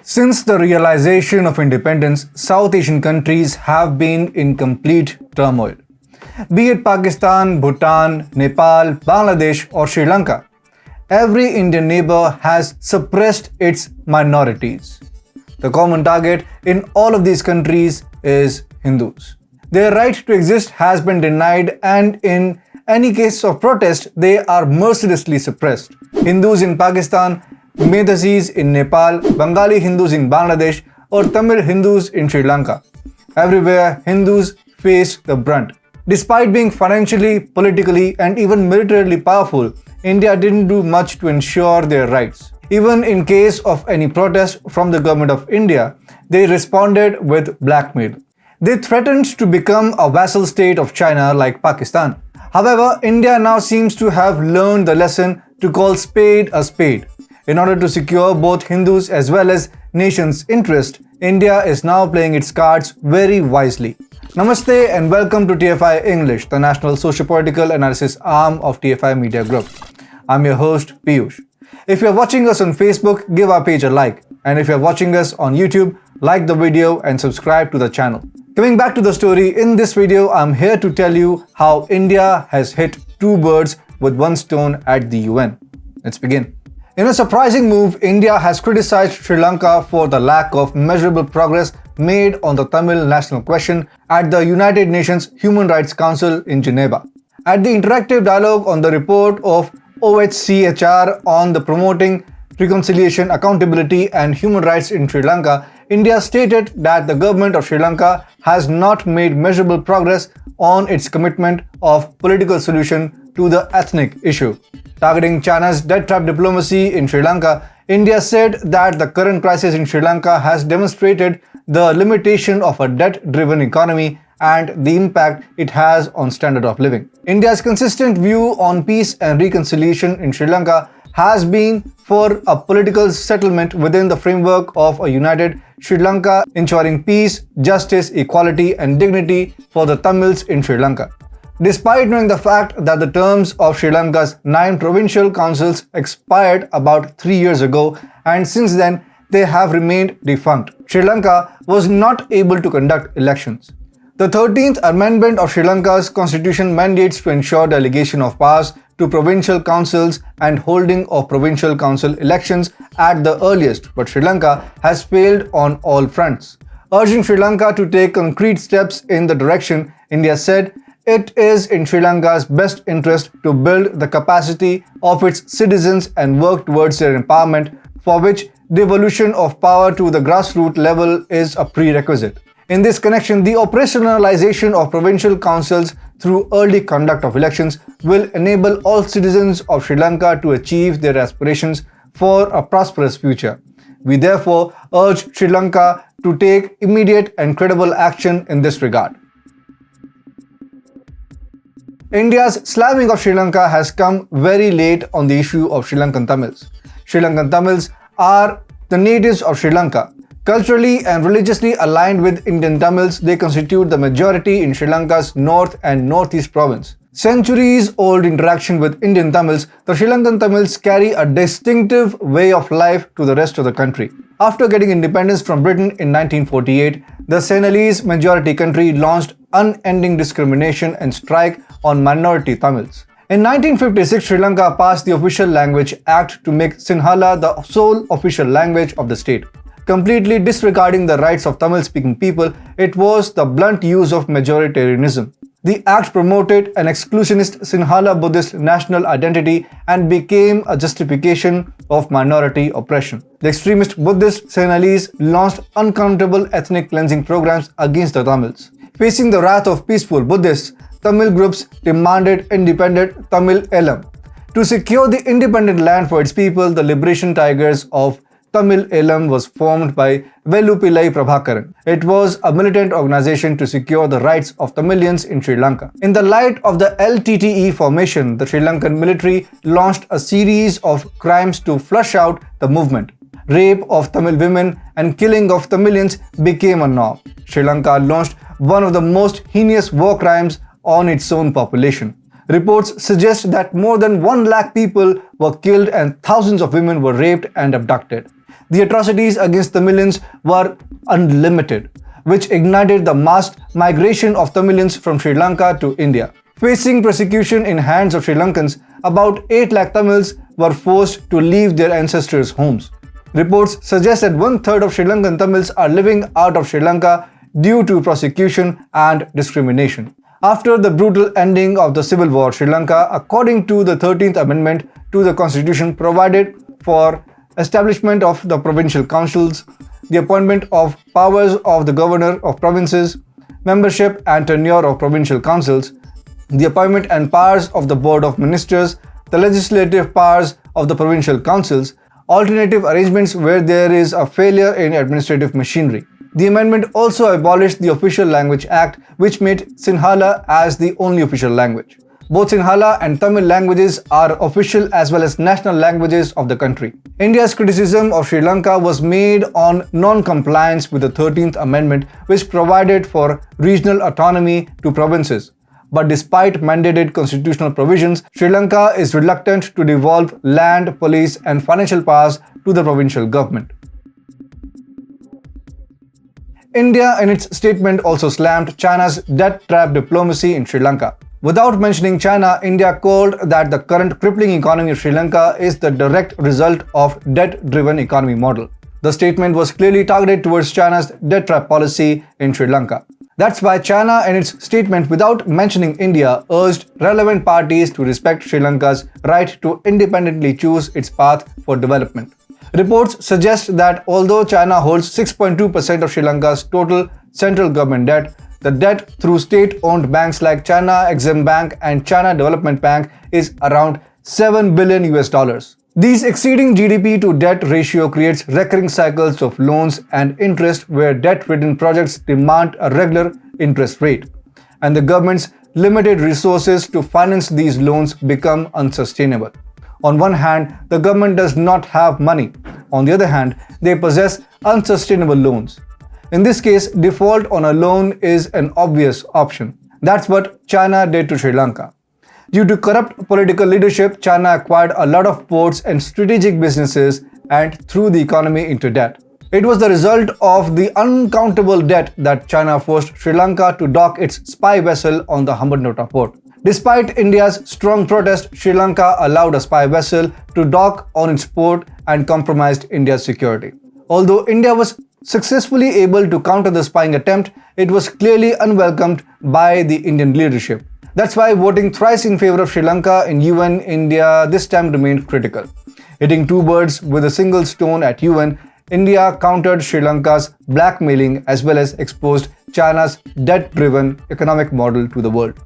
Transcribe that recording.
Since the realization of independence, South Asian countries have been in complete turmoil. Be it Pakistan, Bhutan, Nepal, Bangladesh, or Sri Lanka, every Indian neighbor has suppressed its minorities. The common target in all of these countries is Hindus. Their right to exist has been denied, and in any case of protest, they are mercilessly suppressed. Hindus in Pakistan, Medhasis in Nepal, Bengali Hindus in Bangladesh, or Tamil Hindus in Sri Lanka. Everywhere, Hindus face the brunt. Despite being financially, politically, and even militarily powerful, India didn't do much to ensure their rights. Even in case of any protest from the government of India, they responded with blackmail. They threatened to become a vassal state of China like Pakistan. However, India now seems to have learned the lesson to call spade a spade. In order to secure both Hindus as well as nation's interest, India is now playing its cards very wisely. Namaste and welcome to TFI English, the national socio-political analysis arm of TFI Media Group. I'm your host, Piyush. If you're watching us on Facebook, give our page a like. And if you're watching us on YouTube, like the video and subscribe to the channel. Coming back to the story, in this video, I'm here to tell you how India has hit two birds with one stone at the UN. Let's begin. In a surprising move, India has criticized Sri Lanka for the lack of measurable progress made on the Tamil national question at the United Nations Human Rights Council in Geneva. At the interactive dialogue on the report of OHCHR on the promoting reconciliation, accountability and human rights in Sri Lanka, India stated that the government of Sri Lanka has not made measurable progress on its commitment of political solution to the ethnic issue. Targeting China's debt trap diplomacy in Sri Lanka, India said that the current crisis in Sri Lanka has demonstrated the limitation of a debt-driven economy and the impact it has on standard of living. India's consistent view on peace and reconciliation in Sri Lanka has been for a political settlement within the framework of a united Sri Lanka, ensuring peace, justice, equality and dignity for the Tamils in Sri Lanka. Despite knowing the fact that the terms of Sri Lanka's 9 provincial councils expired about 3 years ago, and since then they have remained defunct, Sri Lanka was not able to conduct elections. The 13th Amendment of Sri Lanka's constitution mandates to ensure delegation of powers to provincial councils and holding of provincial council elections at the earliest, but Sri Lanka has failed on all fronts. Urging Sri Lanka to take concrete steps in the direction, India said it is in Sri Lanka's best interest to build the capacity of its citizens and work towards their empowerment, for which devolution of power to the grassroots level is a prerequisite. In this connection, the operationalization of provincial councils through early conduct of elections will enable all citizens of Sri Lanka to achieve their aspirations for a prosperous future. We therefore urge Sri Lanka to take immediate and credible action in this regard. India's slamming of Sri Lanka has come very late on the issue of Sri Lankan Tamils. Sri Lankan Tamils are the natives of Sri Lanka. Culturally and religiously aligned with Indian Tamils, they constitute the majority in Sri Lanka's north and northeast province. Centuries-old interaction with Indian Tamils, the Sri Lankan Tamils carry a distinctive way of life to the rest of the country. After getting independence from Britain in 1948, the Sinhalese majority country launched unending discrimination and strike on minority Tamils. In 1956, Sri Lanka passed the Official Language Act to make Sinhala the sole official language of the state. Completely disregarding the rights of Tamil-speaking people, it was the blunt use of majoritarianism. The act promoted an exclusionist Sinhala Buddhist national identity and became a justification of minority oppression. The extremist Buddhist Sinhalese launched uncountable ethnic cleansing programs against the Tamils. Facing the wrath of peaceful Buddhists, Tamil groups demanded independent Tamil Elam. To secure the independent land for its people, the Liberation Tigers of Tamil Elam was formed by Vellupillai Prabhakaran. It was a militant organization to secure the rights of Tamilians in Sri Lanka. In the light of the LTTE formation, the Sri Lankan military launched a series of crimes to flush out the movement. Rape of Tamil women and killing of Tamilians became a norm. Sri Lanka launched one of the most heinous war crimes on its own population. Reports suggest that more than 1 lakh people were killed and thousands of women were raped and abducted. The atrocities against Tamilians were unlimited, which ignited the mass migration of Tamilians from Sri Lanka to India. Facing persecution in hands of Sri Lankans, about 8 lakh Tamils were forced to leave their ancestors' homes. Reports suggest that 1/3 of Sri Lankan Tamils are living out of Sri Lanka due to persecution and discrimination. After the brutal ending of the civil war, Sri Lanka, according to the 13th Amendment to the Constitution, provided for establishment of the provincial councils, the appointment of powers of the governor of provinces, membership and tenure of provincial councils, the appointment and powers of the board of ministers, the legislative powers of the provincial councils, alternative arrangements where there is a failure in administrative machinery. The amendment also abolished the Official Language Act, which made Sinhala as the only official language. Both Sinhala and Tamil languages are official as well as national languages of the country. India's criticism of Sri Lanka was made on non-compliance with the 13th Amendment, which provided for regional autonomy to provinces. But despite mandated constitutional provisions, Sri Lanka is reluctant to devolve land, police and financial powers to the provincial government. India, in its statement, also slammed China's debt trap diplomacy in Sri Lanka. Without mentioning China, India called that the current crippling economy of Sri Lanka is the direct result of debt-driven economy model. The statement was clearly targeted towards China's debt trap policy in Sri Lanka. That's why China, in its statement, without mentioning India, urged relevant parties to respect Sri Lanka's right to independently choose its path for development. Reports suggest that although China holds 6.2% of Sri Lanka's total central government debt, the debt through state-owned banks like China Exim Bank and China Development Bank is around $7 billion. These exceeding GDP to debt ratio creates recurring cycles of loans and interest where debt-ridden projects demand a regular interest rate, and the government's limited resources to finance these loans become unsustainable. On one hand, the government does not have money. On the other hand, they possess unsustainable loans. In this case, default on a loan is an obvious option. That's what China did to Sri Lanka. Due to corrupt political leadership, China acquired a lot of ports and strategic businesses and threw the economy into debt. It was the result of the uncountable debt that China forced Sri Lanka to dock its spy vessel on the Hambantota port. Despite India's strong protest, Sri Lanka allowed a spy vessel to dock on its port and compromised India's security. Although India was successfully able to counter the spying attempt, it was clearly unwelcomed by the Indian leadership. That's why voting thrice in favor of Sri Lanka in UN, India this time remained critical. Hitting two birds with a single stone at UN, India countered Sri Lanka's blackmailing as well as exposed China's debt-driven economic model to the world.